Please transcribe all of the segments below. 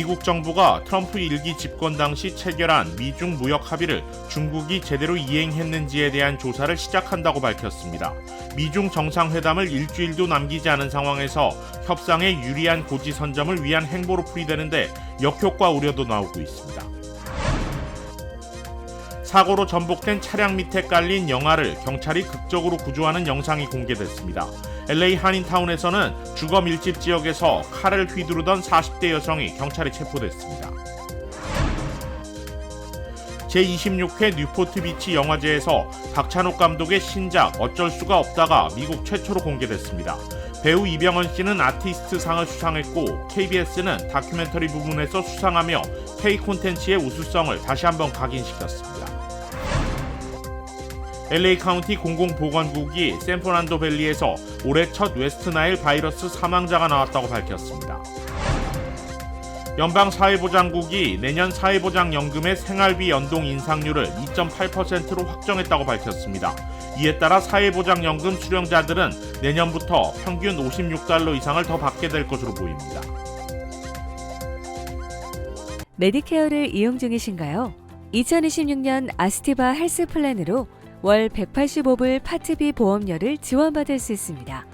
미국 정부가 트럼프 1기 집권 당시 체결한 미중 무역 합의를 중국이 제대로 이행했는지에 대한 조사를 시작한다고 밝혔습니다. 미중 정상회담을 일주일도 남기지 않은 상황에서 협상에 유리한 고지선점을 위한 행보로 풀이되는데 역효과 우려도 나오고 있습니다. 사고로 전복된 차량 밑에 깔린 영아를 경찰이 극적으로 구조하는 영상이 공개됐습니다. LA 한인타운에서는 주거 밀집 지역에서 칼을 휘두르던 40대 여성이 경찰에 체포됐습니다. 제26회 뉴포트 비치 영화제에서 박찬욱 감독의 신작 어쩔 수가 없다가 미국 최초로 공개됐습니다. 배우 이병헌 씨는 아티스트 상을 수상했고 KBS는 다큐멘터리 부분에서 수상하며 K 콘텐츠의 우수성을 다시 한번 각인시켰습니다. LA 카운티 공공보건국이 샌프란도밸리에서 올해 첫 웨스트나일 바이러스 사망자가 나왔다고 밝혔습니다. 연방사회보장국이 내년 사회보장연금의 생활비 연동 인상률을 2.8%로 확정했다고 밝혔습니다. 이에 따라 사회보장연금 수령자들은 내년부터 평균 $56 이상을 더 받게 될 것으로 보입니다. 메디케어를 이용 중이신가요? 2026년 아스티바 헬스 플랜으로 월 185불 파트비 보험료를 지원받을 수 있습니다.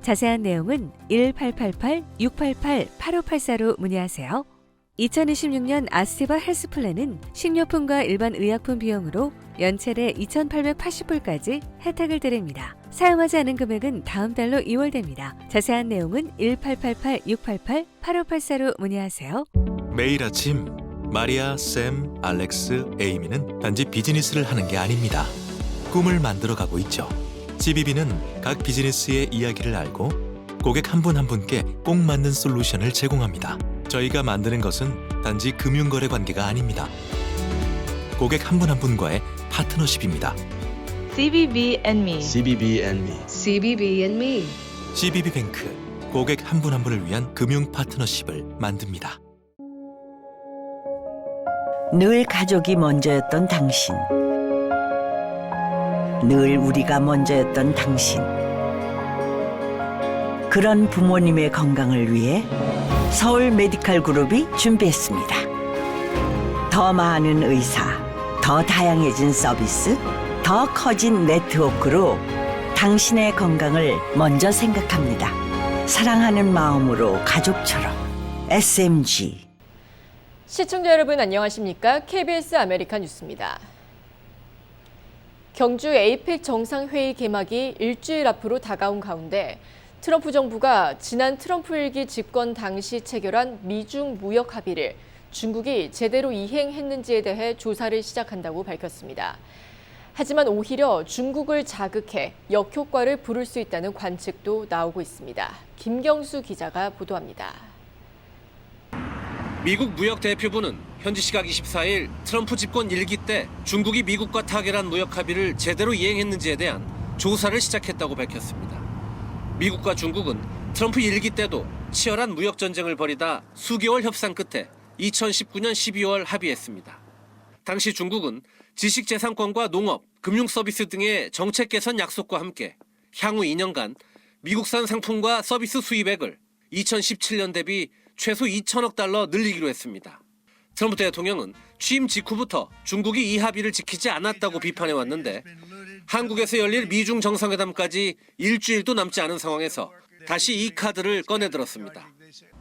자세한 내용은 1888-688-8584로 문의하세요. 2026년 아스티바 헬스 플랜은 식료품과 일반 의약품 비용으로 연체대 2,880불까지 혜택을 드립니다. 사용하지 않은 금액은 다음 달로 이월됩니다. 자세한 내용은 1888-688-8584로 문의하세요. 매일 아침 마리아, 샘, 알렉스, 에이미는 단지 비즈니스를 하는 게 아닙니다. 꿈을 만들어가고 있죠. CBB는 각 비즈니스의 이야기를 알고 고객 한 분 한 분께 꼭 맞는 솔루션을 제공합니다. 저희가 만드는 것은 단지 금융거래 관계가 아닙니다. 고객 한 분 한 분과의 파트너십입니다. CBB and me. CBB and me. CBB and me. CBB뱅크, 고객 한 분 한 분을 위한 금융 파트너십을 만듭니다. 늘 가족이 먼저였던 당신. 늘 우리가 먼저였던 당신. 그런 부모님의 건강을 위해 서울 메디칼 그룹이 준비했습니다. 더 많은 의사, 더 다양해진 서비스, 더 커진 네트워크로 당신의 건강을 먼저 생각합니다. 사랑하는 마음으로 가족처럼 SMG. 시청자 여러분 안녕하십니까? KBS 아메리카 뉴스입니다. 경주 에이펙 정상회의 개막이 일주일 앞으로 다가온 가운데 트럼프 정부가 지난 트럼프 1기 집권 당시 체결한 미중 무역 합의를 중국이 제대로 이행했는지에 대해 조사를 시작한다고 밝혔습니다. 하지만 오히려 중국을 자극해 역효과를 부를 수 있다는 관측도 나오고 있습니다. 김경수 기자가 보도합니다. 미국 무역대표부는 현지 시각 24일 트럼프 집권 1기 때 중국이 미국과 타결한 무역 합의를 제대로 이행했는지에 대한 조사를 시작했다고 밝혔습니다. 미국과 중국은 트럼프 1기 때도 치열한 무역 전쟁을 벌이다 수개월 협상 끝에 2019년 12월 합의했습니다. 당시 중국은 지식재산권과 농업, 금융서비스 등의 정책 개선 약속과 함께 향후 2년간 미국산 상품과 서비스 수입액을 2017년 대비 최소 2천억 달러 늘리기로 했습니다. 트럼프 대통령은 취임 직후부터 중국이 이 합의를 지키지 않았다고 비판해왔는데 한국에서 열릴 미중 정상회담까지 일주일도 남지 않은 상황에서 다시 이 카드를 꺼내들었습니다.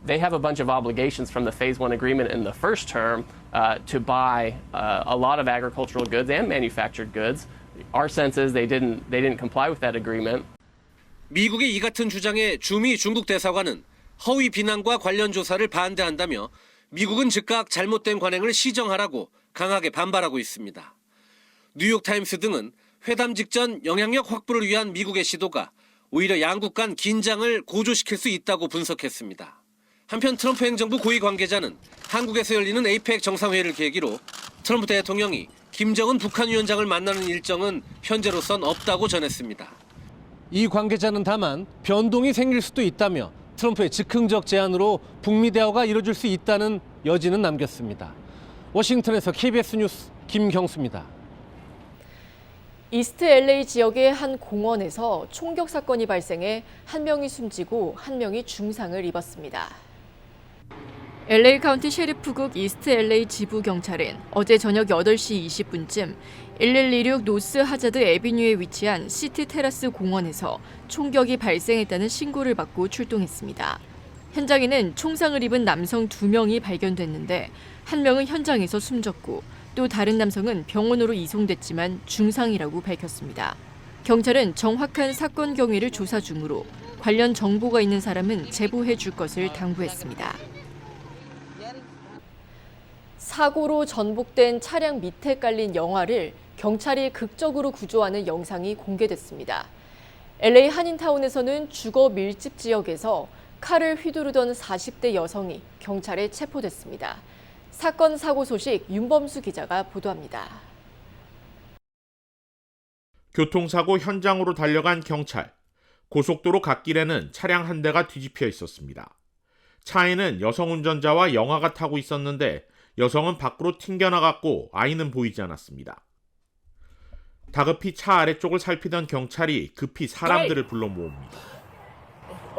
They have a bunch of obligations from the Phase 1 agreement in the first term to buy a lot of agricultural goods and manufactured goods. Our sense is they didn't comply with that agreement. 미국의 이 같은 주장에 주미 중국 대사관은 허위 비난과 관련 조사를 반대한다며 미국은 즉각 잘못된 관행을 시정하라고 강하게 반발하고 있습니다. 뉴욕타임스 등은 회담 직전 영향력 확보를 위한 미국의 시도가 오히려 양국 간 긴장을 고조시킬 수 있다고 분석했습니다. 한편 트럼프 행정부 고위 관계자는 한국에서 열리는 에이펙 정상회의를 계기로 트럼프 대통령이 김정은 북한 위원장을 만나는 일정은 현재로선 없다고 전했습니다. 이 관계자는 다만 변동이 생길 수도 있다며 트럼프의 즉흥적 제안으로 북미 대화가 이뤄질 수 있다는 여지는 남겼습니다. 워싱턴에서 KBS 뉴스 김경수입니다. 이스트 LA 지역의 한 공원에서 총격 사건이 발생해 한 명이 숨지고 한 명이 중상을 입었습니다. LA 카운티 셰리프국 이스트 LA 지부 경찰은 어제 저녁 8시 20분쯤 1126 노스 하자드 애비뉴에 위치한 시티 테라스 공원에서 총격이 발생했다는 신고를 받고 출동했습니다. 현장에는 총상을 입은 남성 2명이 발견됐는데 한 명은 현장에서 숨졌고 또 다른 남성은 병원으로 이송됐지만 중상이라고 밝혔습니다. 경찰은 정확한 사건 경위를 조사 중으로 관련 정보가 있는 사람은 제보해 줄 것을 당부했습니다. 사고로 전복된 차량 밑에 깔린 영화를 경찰이 극적으로 구조하는 영상이 공개됐습니다. LA 한인타운에서는 주거 밀집 지역에서 칼을 휘두르던 40대 여성이 경찰에 체포됐습니다. 사건 사고 소식 윤범수 기자가 보도합니다. 교통사고 현장으로 달려간 경찰. 고속도로 갓길에는 차량 한 대가 뒤집혀 있었습니다. 차에는 여성 운전자와 영아가 타고 있었는데 여성은 밖으로 튕겨나갔고 아이는 보이지 않았습니다. 다급히 차 아래쪽을 살피던 경찰이 급히 사람들을 불러 모읍니다.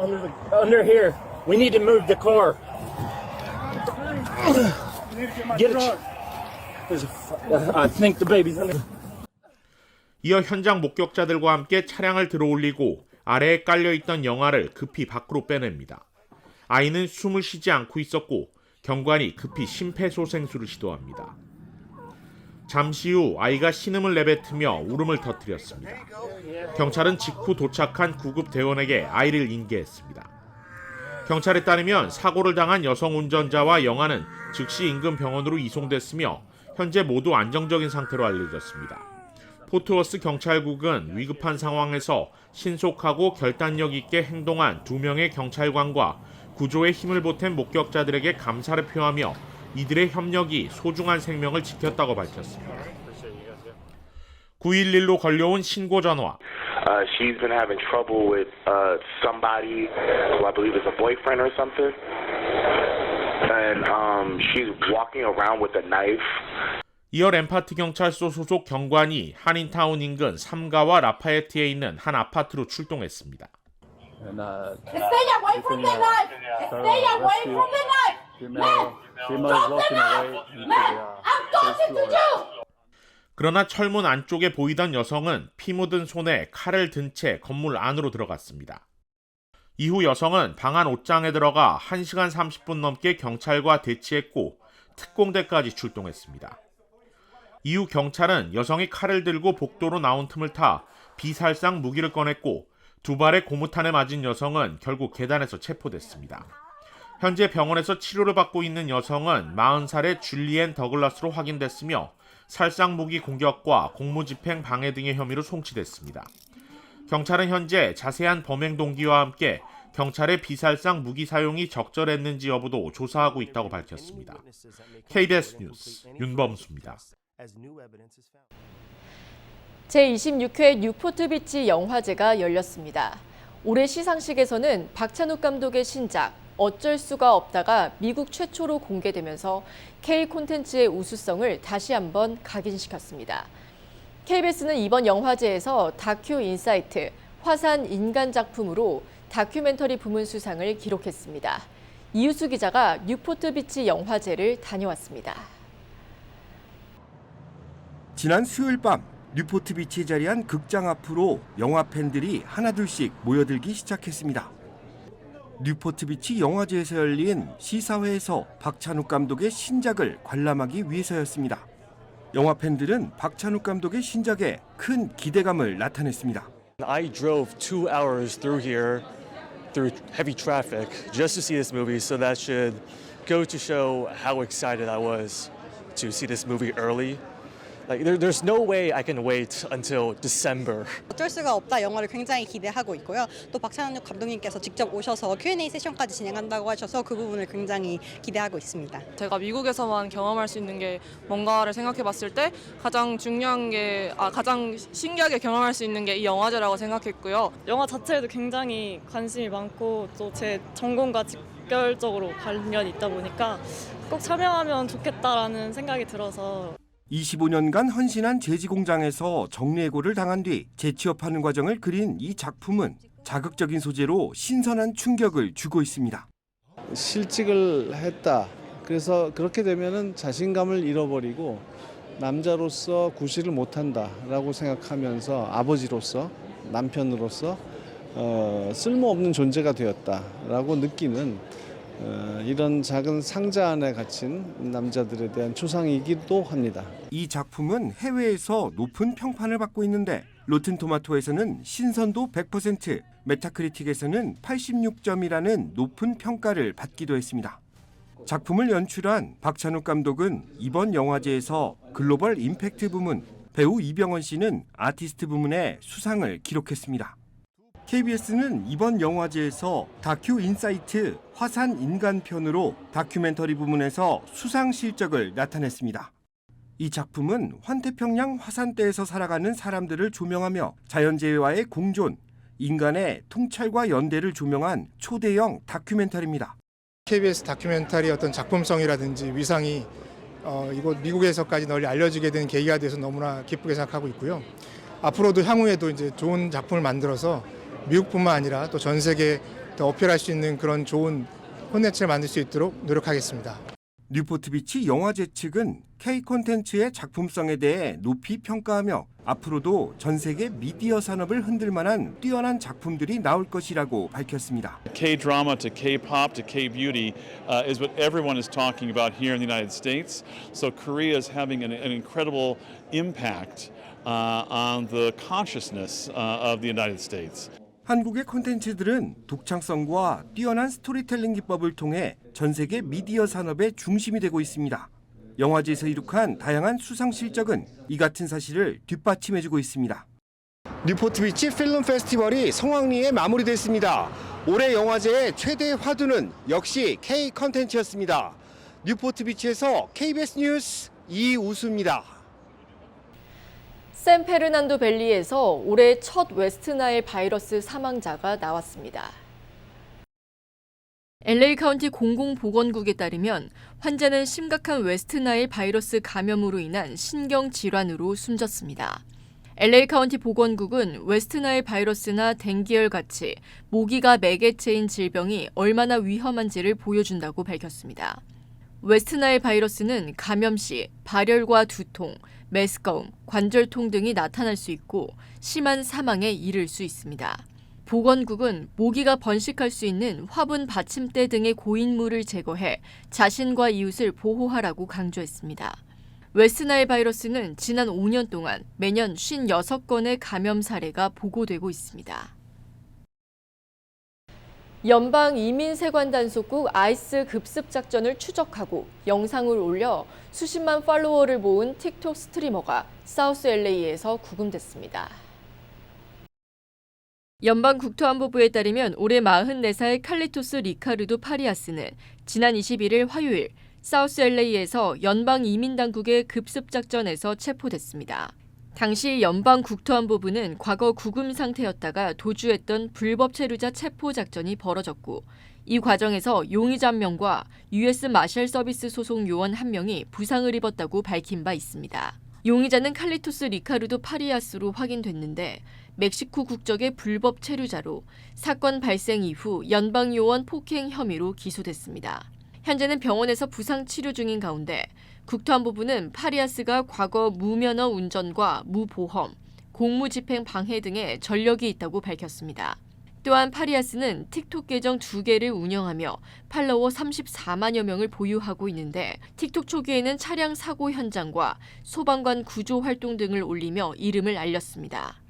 Under here. We need to move the car. Get it. I think the baby's under. 이어 현장 목격자들과 함께 차량을 들어올리고 아래에 깔려있던 영아를 급히 밖으로 빼냅니다. 아이는 숨을 쉬지 않고 있었고 경관이 급히 심폐소생술을 시도합니다. 잠시 후 아이가 신음을 내뱉으며 울음을 터뜨렸습니다. 경찰은 직후 도착한 구급 대원에게 아이를 인계했습니다. 경찰에 따르면 사고를 당한 여성 운전자와 영아는 즉시 인근 병원으로 이송됐으며 현재 모두 안정적인 상태로 알려졌습니다. 포트워스 경찰국은 위급한 상황에서 신속하고 결단력 있게 행동한 2명의 경찰관과 구조에 힘을 보탠 목격자들에게 감사를 표하며 이들의 협력이 소중한 생명을 지켰다고 밝혔습니다. 911로 걸려온 신고 전화. She's been having trouble with somebody who I believe is a boyfriend or something. And she's walking around with a knife. 이어 램파트 경찰서 소속 경관이 한인타운 인근 삼가와 라파예트에 있는 한 아파트로 출동했습니다. Stay away from the knife! Stay away from the knife! Ma'am! Drop the knife! Ma'am! I'm talking to you! 그러나 철문 안쪽에 보이던 여성은 피 묻은 손에 칼을 든 채 건물 안으로 들어갔습니다. 이후 여성은 방 안 옷장에 들어가 1시간 30분 넘게 경찰과 대치했고 특공대까지 출동했습니다. 이후 경찰은 여성이 칼을 들고 복도로 나온 틈을 타 비살상 무기를 꺼냈고 2발의 고무탄에 맞은 여성은 결국 계단에서 체포됐습니다. 현재 병원에서 치료를 받고 있는 여성은 40살의 줄리엔 더글라스로 확인됐으며 살상 무기 공격과 공무집행 방해 등의 혐의로 송치됐습니다. 경찰은 현재 자세한 범행 동기와 함께 경찰의 비살상 무기 사용이 적절했는지 여부도 조사하고 있다고 밝혔습니다. KBS 뉴스 윤범수입니다. 제26회 뉴포트 비치 영화제가 열렸습니다. 올해 시상식에서는 박찬욱 감독의 신작 어쩔 수가 없다가 미국 최초로 공개되면서 K 콘텐츠의 우수성을 다시 한번 각인시켰습니다. KBS는 이번 영화제에서 다큐 인사이트, 화산 인간 작품으로 다큐멘터리 부문 수상을 기록했습니다. 이유수 기자가 뉴포트 비치 영화제를 다녀왔습니다. 지난 수요일 밤 뉴포트 비치에 자리한 극장 앞으로 영화 팬들이 하나둘씩 모여들기 시작했습니다. 뉴포트 비치 영화제에서 열린 시사회에서 박찬욱 감독의 신작을 관람하기 위해서였습니다. 영화 팬들은 박찬욱 감독의 신작에 큰 기대감을 나타냈습니다. I drove 2 hours through here through heavy traffic just to see this movie, so that should go to show how excited I was to see this movie early. Like there's no way I can wait until December. 어쩔 수가 없다 영화를 굉장히 기대하고 있고요. 또 박찬욱 감독님께서 직접 오셔서 Q&A 세션까지 진행한다고 하셔서 그 부분을 굉장히 기대하고 있습니다. 제가 미국에서만 경험할 수 있는 게 뭔가를 생각해봤을 때 가장 중요한 게 가장 신기하게 경험할 수 있는 게 이 영화제라고 생각했고요. 영화 자체에도 굉장히 관심이 많고 또 제 전공과 직결적으로 관련이 있다 보니까 꼭 참여하면 좋겠다라는 생각이 들어서 25년간 헌신한 제지공장에서 정리해고를 당한 뒤 재취업하는 과정을 그린 이 작품은 자극적인 소재로 신선한 충격을 주고 있습니다. 실직을 했다 그래서 그렇게 되면은 자신감을 잃어버리고 남자로서 구실을 못한다라고 생각하면서 아버지로서 남편으로서 쓸모없는 존재가 되었다라고 느끼는 이런 작은 상자 안에 갇힌 남자들에 대한 추상이기도 합니다. 이 작품은 해외에서 높은 평판을 받고 있는데 로튼토마토에서는 신선도 100%, 메타크리틱에서는 86점이라는 높은 평가를 받기도 했습니다. 작품을 연출한 박찬욱 감독은 이번 영화제에서 글로벌 임팩트 부문, 배우 이병헌 씨는 아티스트 부문에 수상을 기록했습니다. KBS는 이번 영화제에서 다큐 인사이트 화산 인간편으로 다큐멘터리 부문에서 수상 실적을 나타냈습니다. 이 작품은 환태평양 화산대에서 살아가는 사람들을 조명하며 자연재해와의 공존, 인간의 통찰과 연대를 조명한 초대형 다큐멘터리입니다. KBS 다큐멘터리 어떤 작품성이라든지 위상이 이곳 미국에서까지 널리 알려지게 된 계기가 돼서 너무나 기쁘게 생각하고 있고요. 앞으로도 향후에도 이제 좋은 작품을 만들어서 미국뿐만 아니라 또 전 세계에 더 어필할 수 있는 그런 좋은 콘텐츠를 만들 수 있도록 노력하겠습니다. 뉴포트비치 영화제 측은 K 콘텐츠의 작품성에 대해 높이 평가하며 앞으로도 전 세계 미디어 산업을 흔들 만한 뛰어난 작품들이 나올 것이라고 밝혔습니다. K-drama to K-pop to K-beauty is what everyone is talking about here in the United States. So Korea is having an incredible impact on the consciousness of the United States. 한국의 콘텐츠들은 독창성과 뛰어난 스토리텔링 기법을 통해 전 세계 미디어 산업의 중심이 되고 있습니다. 영화제에서 이룩한 다양한 수상 실적은 이 같은 사실을 뒷받침해주고 있습니다. 뉴포트비치 필름 페스티벌이 성황리에 마무리됐습니다. 올해 영화제의 최대 화두는 역시 K 콘텐츠였습니다. 뉴포트비치에서 KBS 뉴스 이우수입니다. 샌페르난도 밸리에서 올해 첫 웨스트나일 바이러스 사망자가 나왔습니다. LA 카운티 공공보건국에 따르면 환자는 심각한 웨스트나일 바이러스 감염으로 인한 신경질환으로 숨졌습니다. LA 카운티 보건국은 웨스트나일 바이러스나 댕기열 같이 모기가 매개체인 질병이 얼마나 위험한지를 보여준다고 밝혔습니다. 웨스트나일 바이러스는 감염 시 발열과 두통, 메스꺼움, 관절통 등이 나타날 수 있고 심한 사망에 이를 수 있습니다. 보건국은 모기가 번식할 수 있는 화분 받침대 등의 고인물을 제거해 자신과 이웃을 보호하라고 강조했습니다. 웨스트나일 바이러스는 지난 5년 동안 매년 56건의 감염 사례가 보고되고 있습니다. 연방이민세관단속국 아이스 급습 작전을 추적하고 영상을 올려 수십만 팔로워를 모은 틱톡 스트리머가 사우스 LA에서 구금됐습니다. 연방국토안보부에 따르면 올해 44살 칼리토스 리카르도 파리아스는 지난 21일 화요일 사우스 LA에서 연방이민당국의 급습 작전에서 체포됐습니다. 당시 연방국토안보부는 과거 구금 상태였다가 도주했던 불법 체류자 체포 작전이 벌어졌고 이 과정에서 용의자 1명과 US 마셜 서비스 소속 요원 1명이 부상을 입었다고 밝힌 바 있습니다. 용의자는 칼리토스 리카르도 파리아스로 확인됐는데 멕시코 국적의 불법 체류자로 사건 발생 이후 연방요원 폭행 혐의로 기소됐습니다. 현재는 병원에서 부상 치료 중인 가운데 국토안보부는 파리아스가 과거 무면허 운전과 무보험, 공무집행 방해 등의 전력이 있다고 밝혔습니다. 또한 파리아스는 틱톡 계정 2개를 운영하며 팔로워 34만여 명을 보유하고 있는데 틱톡 초기에는 차량 사고 현장과 소방관 구조 활동 등을 올리며 이름을 알렸습니다.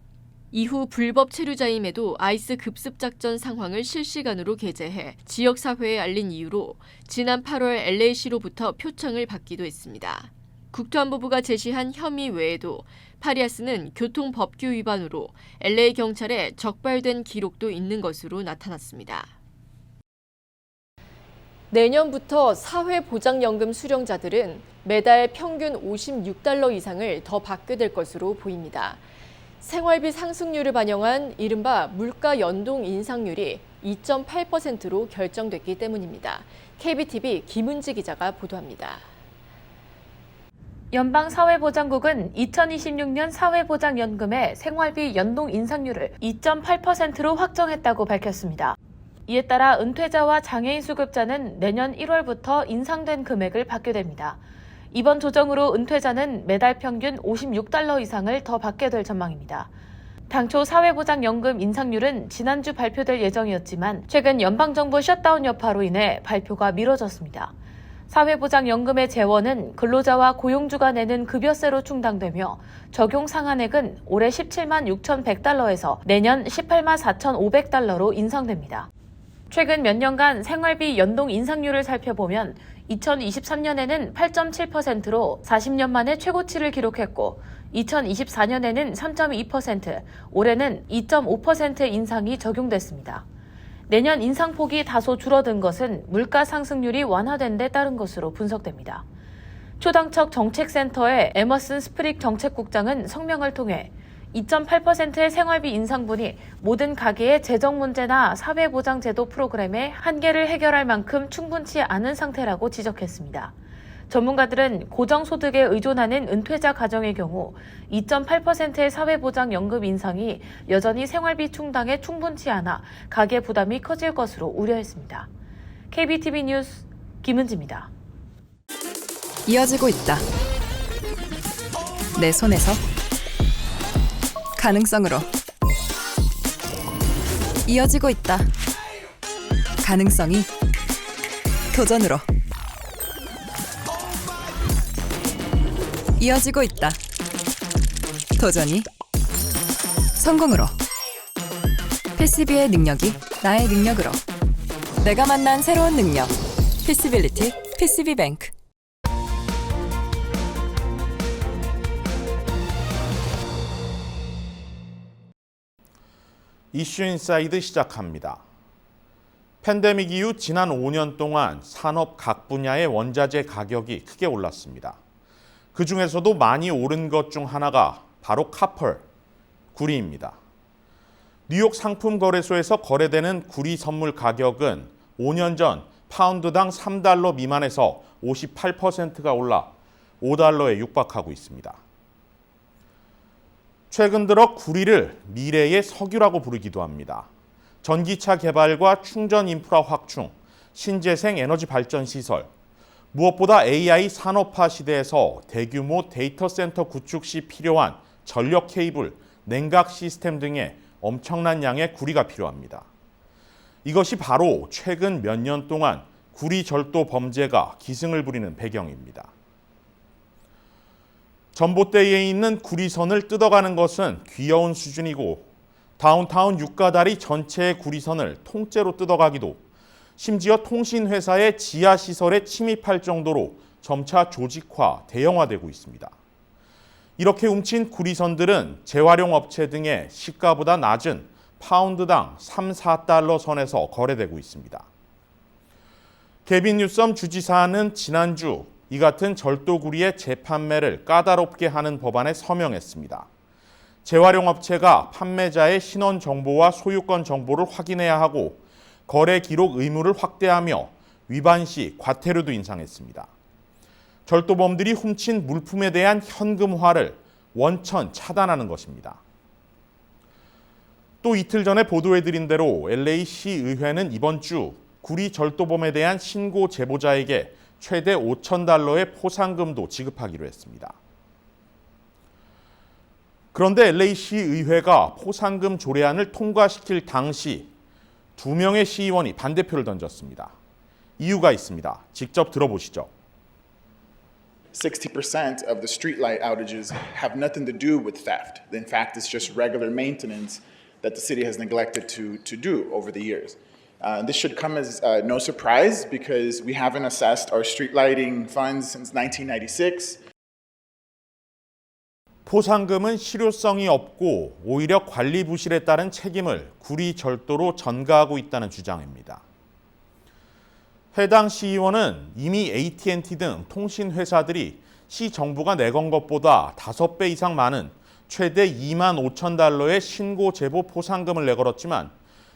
이후 불법 체류자임에도 아이스 급습 작전 상황을 실시간으로 게재해 지역사회에 알린 이유로 지난 8월 LA시로부터 표창을 받기도 했습니다. 국토안보부가 제시한 혐의 외에도 파리아스는 교통법규 위반으로 LA 경찰에 적발된 기록도 있는 것으로 나타났습니다. 내년부터 사회보장연금 수령자들은 매달 평균 $56 이상을 더 받게 될 것으로 보입니다. 생활비 상승률을 반영한 이른바 물가 연동 인상률이 2.8%로 결정됐기 때문입니다. KBTV 김은지 기자가 보도합니다. 연방사회보장국은 2026년 사회보장연금의 생활비 연동 인상률을 2.8%로 확정했다고 밝혔습니다. 이에 따라 은퇴자와 장애인 수급자는 내년 1월부터 인상된 금액을 받게 됩니다. 이번 조정으로 은퇴자는 매달 평균 56달러 이상을 더 받게 될 전망입니다. 당초 사회보장연금 인상률은 지난주 발표될 예정이었지만 최근 연방정부 셧다운 여파로 인해 발표가 미뤄졌습니다. 사회보장연금의 재원은 근로자와 고용주가 내는 급여세로 충당되며 적용 상한액은 올해 17만 6,100달러에서 내년 18만 4,500달러로 인상됩니다. 최근 몇 년간 생활비 연동 인상률을 살펴보면 2023년에는 8.7%로 40년 만에 최고치를 기록했고 2024년에는 3.2%, 올해는 2.5% 인상이 적용됐습니다. 내년 인상폭이 다소 줄어든 것은 물가 상승률이 완화된 데 따른 것으로 분석됩니다. 초당적 정책센터의 에머슨 스프릭 정책국장은 성명을 통해 2.8%의 생활비 인상분이 모든 가계의 재정 문제나 사회보장제도 프로그램의 한계를 해결할 만큼 충분치 않은 상태라고 지적했습니다. 전문가들은 고정소득에 의존하는 은퇴자 가정의 경우 2.8%의 사회보장연금 인상이 여전히 생활비 충당에 충분치 않아 가계 부담이 커질 것으로 우려했습니다. KBTV 뉴스 김은지입니다. 이어지고 있다. 내 손에서 가능성으로 이어지고 있다. 가능성이 도전으로 이어지고 있다. 도전이 성공으로. PCB의 능력이 나의 능력으로. 내가 만난 새로운 능력. PC빌리티 PCB뱅크. 이슈 인사이드 시작합니다. 팬데믹 이후 지난 5년 동안 산업 각 분야의 원자재 가격이 크게 올랐습니다. 그 중에서도 많이 오른 것 중 하나가 바로 카펄, 구리입니다. 뉴욕 상품거래소에서 거래되는 구리 선물 가격은 5년 전 파운드당 3달러 미만에서 58%가 올라 5달러에 육박하고 있습니다. 최근 들어 구리를 미래의 석유라고 부르기도 합니다. 전기차 개발과 충전 인프라 확충, 신재생 에너지 발전 시설, 무엇보다 AI 산업화 시대에서 대규모 데이터 센터 구축 시 필요한 전력 케이블, 냉각 시스템 등의 엄청난 양의 구리가 필요합니다. 이것이 바로 최근 몇 년 동안 구리 절도 범죄가 기승을 부리는 배경입니다. 전봇대에 있는 구리선을 뜯어가는 것은 귀여운 수준이고 다운타운 육가다리 전체의 구리선을 통째로 뜯어가기도, 심지어 통신회사의 지하시설에 침입할 정도로 점차 조직화, 대형화되고 있습니다. 이렇게 훔친 구리선들은 재활용 업체 등의 시가보다 낮은 파운드당 3, 4달러 선에서 거래되고 있습니다. 개빈 뉴섬 주지사는 지난주 이 같은 절도구리의 재판매를 까다롭게 하는 법안에 서명했습니다. 재활용 업체가 판매자의 신원 정보와 소유권 정보를 확인해야 하고 거래 기록 의무를 확대하며 위반 시 과태료도 인상했습니다. 절도범들이 훔친 물품에 대한 현금화를 원천 차단하는 것입니다. 또 이틀 전에 보도해드린 대로 LA시 의회는 이번 주 구리 절도범에 대한 신고 제보자에게 최대 5,000달러의 포상금도 지급하기로 했습니다. 그런데 LA시 의회가 포상금 조례안을 통과시킬 당시 2명의 시의원이 반대표를 던졌습니다. 이유가 있습니다. 직접 들어보시죠. 60% of the streetlight outages have nothing to do with theft. In fact, it's just regular maintenance that the city has neglected to do over the years. This should come as no surprise because we haven't assessed our street lighting funds since 1996. 포상금은 실효성이 없고 오히려 관리 부실에 따른 책임을 구리 절도로 전가하고 있다는 주장입니다. 해당 시의원은 이미 AT&T 등 통신회사들이 시 정부가 내건 것보다 5배 이상 많은 최대 2만 5천 달러의 신고 제보 포상금을 내걸었지만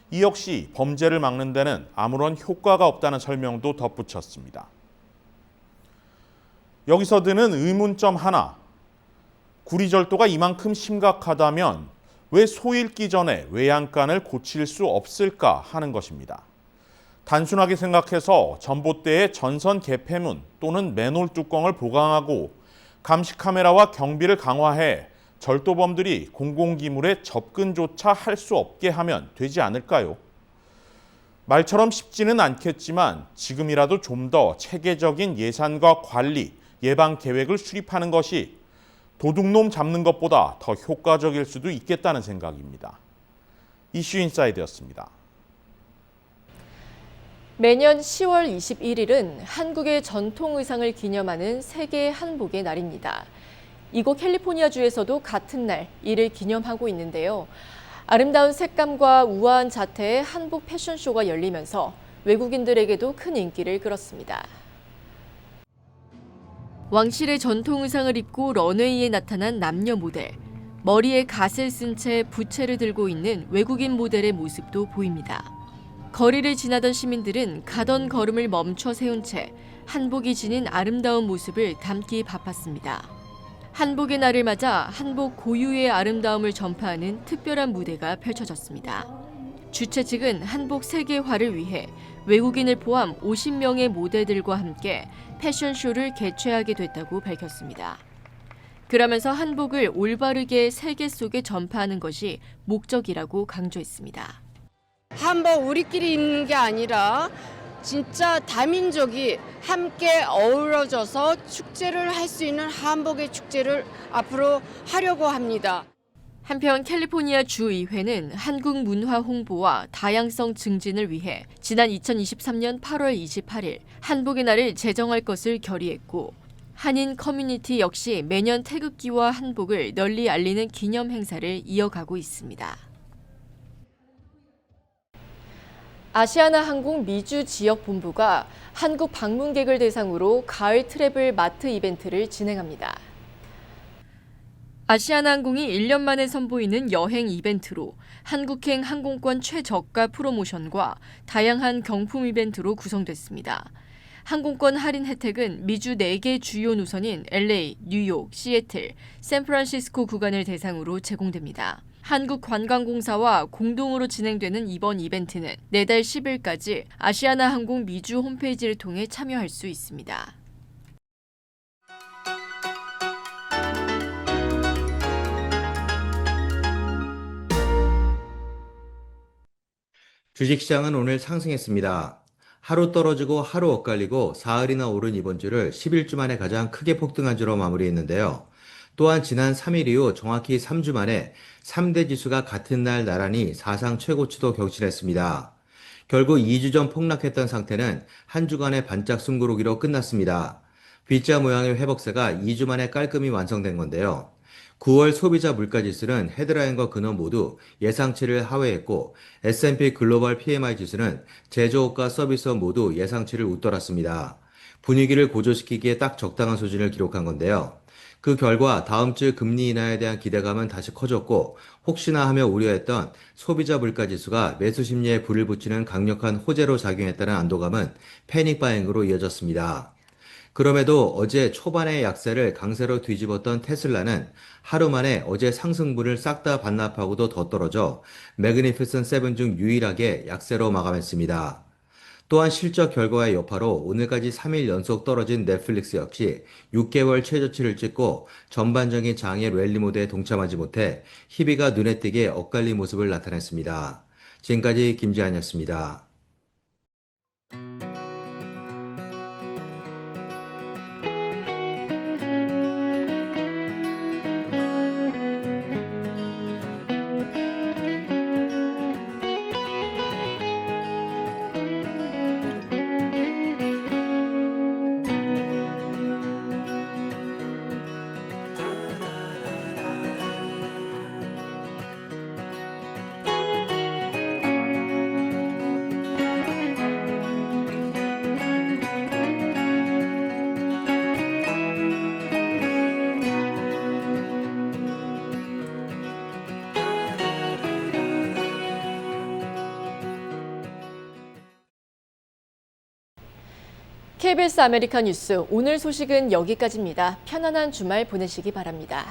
이 역시 범죄를 막는 데는 아무런 효과가 없다는 설명도 덧붙였습니다. 여기서 드는 의문점 하나, 구리절도가 이만큼 심각하다면 왜 소 잃기 전에 외양간을 고칠 수 없을까 하는 것입니다. 단순하게 생각해서 전봇대의 전선 개폐문 또는 맨홀 뚜껑을 보강하고 감시 카메라와 경비를 강화해 절도범들이 공공기물에 접근조차 할 수 없게 하면 되지 않을까요? 말처럼 쉽지는 않겠지만 지금이라도 좀 더 체계적인 예산과 관리, 예방 계획을 수립하는 것이 도둑놈 잡는 것보다 더 효과적일 수도 있겠다는 생각입니다. 이슈 인사이드였습니다. 매년 10월 21일은 한국의 전통 의상을 기념하는 세계 한복의 날입니다. 이곳 캘리포니아주에서도 같은 날 이를 기념하고 있는데요. 아름다운 색감과 우아한 자태의 한복 패션쇼가 열리면서 외국인들에게도 큰 인기를 끌었습니다. 왕실의 전통 의상을 입고 런웨이에 나타난 남녀 모델. 머리에 갓을 쓴 채 부채를 들고 있는 외국인 모델의 모습도 보입니다. 거리를 지나던 시민들은 가던 걸음을 멈춰 세운 채 한복이 지닌 아름다운 모습을 담기 바빴습니다. 한복의 날을 맞아 한복 고유의 아름다움을 전파하는 특별한 무대가 펼쳐졌습니다. 주최 측은 한복 세계화를 위해 외국인을 포함 50명의 모델들과 함께 패션쇼를 개최하게 됐다고 밝혔습니다. 그러면서 한복을 올바르게 세계 속에 전파하는 것이 목적이라고 강조했습니다. 한복 우리끼리 입는 게 아니라 진짜 다민족이 함께 어우러져서 축제를 할 수 있는 한복의 축제를 앞으로 하려고 합니다. 한편 캘리포니아 주의회는 한국 문화 홍보와 다양성 증진을 위해 지난 2023년 8월 28일 한복의 날을 제정할 것을 결의했고 한인 커뮤니티 역시 매년 태극기와 한복을 널리 알리는 기념 행사를 이어가고 있습니다. 아시아나항공 미주 지역본부가 한국 방문객을 대상으로 가을 트래블 마트 이벤트를 진행합니다. 아시아나항공이 1년 만에 선보이는 여행 이벤트로 한국행 항공권 최저가 프로모션과 다양한 경품 이벤트로 구성됐습니다. 항공권 할인 혜택은 미주 4개 주요 노선인 LA, 뉴욕, 시애틀, 샌프란시스코 구간을 대상으로 제공됩니다. 한국관광공사와 공동으로 진행되는 이번 이벤트는 내달 10일까지 아시아나항공 미주 홈페이지를 통해 참여할 수 있습니다. 주식시장은 오늘 상승했습니다. 하루 떨어지고 하루 엇갈리고 사흘이나 오른 이번 주를 11주 만에 가장 크게 폭등한 주로 마무리했는데요. 또한 지난 3일 이후 정확히 3주 만에 3대 지수가 같은 날 나란히 사상 최고치도 경신했습니다. 결국 2주 전 폭락했던 상태는 한 주간의 반짝 숨고르기로 끝났습니다. V자 모양의 회복세가 2주 만에 깔끔히 완성된 건데요. 9월 소비자 물가지수는 헤드라인과 근원 모두 예상치를 하회했고 S&P 글로벌 PMI 지수는 제조업과 서비스업 모두 예상치를 웃돌았습니다. 분위기를 고조시키기에 딱 적당한 수준을 기록한 건데요. 그 결과 다음 주 금리 인하에 대한 기대감은 다시 커졌고 혹시나 하며 우려했던 소비자 물가지수가 매수 심리에 불을 붙이는 강력한 호재로 작용했다는 안도감은 패닉 바잉으로 이어졌습니다. 그럼에도 어제 초반의 약세를 강세로 뒤집었던 테슬라는 하루 만에 어제 상승분을 싹 다 반납하고도 더 떨어져 매그니피센트 세븐 중 유일하게 약세로 마감했습니다. 또한 실적 결과의 여파로 오늘까지 3일 연속 떨어진 넷플릭스 역시 6개월 최저치를 찍고 전반적인 장의 랠리 모드에 동참하지 못해 희비가 눈에 띄게 엇갈린 모습을 나타냈습니다. 지금까지 김지한이었습니다. KBS 아메리카 뉴스 오늘 소식은 여기까지입니다. 편안한 주말 보내시기 바랍니다.